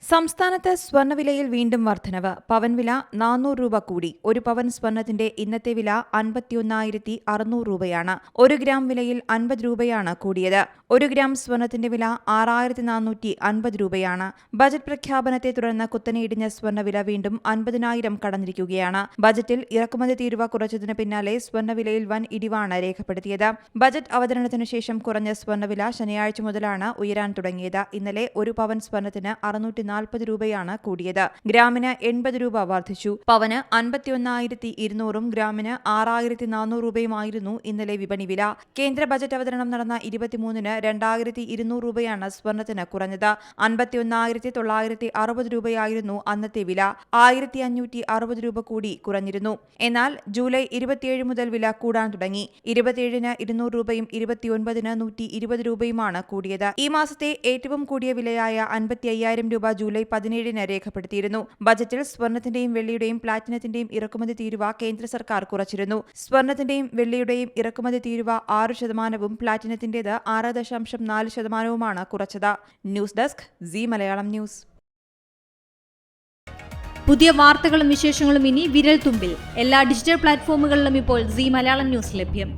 സംസ്ഥാനത്ത് സ്വർണ്ണവിലയിൽ വീണ്ടും വർധനവ്. പവൻ വില 400 രൂപ കൂടി. ഒരു പവൻ സ്വർണ്ണത്തിന്റെ ഇന്നത്തെ വില 51,600 രൂപയാണ്. 1 ഗ്രാം വിലയിൽ 50 രൂപയാണ് കൂടിയത്. 1 ഗ്രാം സ്വർണ്ണത്തിന്റെ വില 6,450 രൂപയാണ്. ബജറ്റ് പ്രഖ്യാപനത്തെ തുടർന്ന് കുത്തനെ ഇടിഞ്ഞ സ്വർണ്ണവില വീണ്ടും 50,000 കടന്നിരിക്കുകയാണ്. ബജറ്റിൽ ഇറക്കുമതി തീരുവ കുറച്ചതിന് പിന്നാലെ സ്വർണ്ണവിലയിൽ വൻ ഇടിവാണ് രേഖപ്പെടുത്തിയത്. ബജറ്റ് അവതരണത്തിനു ശേഷം കുറഞ്ഞ സ്വർണ്ണവില ശനിയാഴ്ച മുതലാണ് ഉയരാൻ തുടങ്ങിയത്. ഇന്നലെ ഒരു പവൻ സ്വർണ്ണത്തിന് 640 രൂപയാണ് കൂടിയത്. ഗ്രാമിന് 80 രൂപ വർദ്ധിച്ചു. പവന് 51,200 ഗ്രാമിന് 6,400 രൂപയുമായിരുന്നു ഇന്നലെ വിപണി വില. കേന്ദ്ര ബജറ്റ് അവതരണം നടന്ന 23-ന് 2,200 രൂപയാണ് സ്വർണ്ണത്തിന് കുറഞ്ഞത്. 51,960 രൂപയായിരുന്നു അന്നത്തെ വില. 1,560 രൂപ കൂടി കുറഞ്ഞിരുന്നു. എന്നാൽ ജൂലൈ 27 മുതൽ വില കൂടാൻ തുടങ്ങി. 27-ന് 200 രൂപയും 29-ന് 120 രൂപയുമാണ് കൂടിയത്. ഈ മാസത്തെ ഏറ്റവും കൂടിയ വിലയായ 55,000 രൂപ ജൂലൈ 17-ന് രേഖപ്പെടുത്തിയിരുന്നു. ബജറ്റിൽ സ്വർണ്ണത്തിന്റെയും വെള്ളിയുടെയും പ്ലാറ്റിനത്തിന്റെയും ഇറക്കുമതി തീരുവ കേന്ദ്ര സർക്കാർ കുറച്ചിരുന്നു. സ്വർണ്ണത്തിന്റെയും വെള്ളിയുടെയും ഇറക്കുമതി തീരുവ 6%, പ്ലാറ്റിനത്തിന്റേത് 6.4%മാണ് കുറച്ചത്. News desk Zee Malayalam news. പുതിയ വാർത്തകളും വിശേഷങ്ങളും ഇനി വിരൽ തുമ്പിൽ. എല്ലാ ഡിജിറ്റൽ പ്ലാറ്റ്ഫോമുകളിലും ഇപ്പോൾ സീ മലയാളം ന്യൂസ് ലഭ്യം.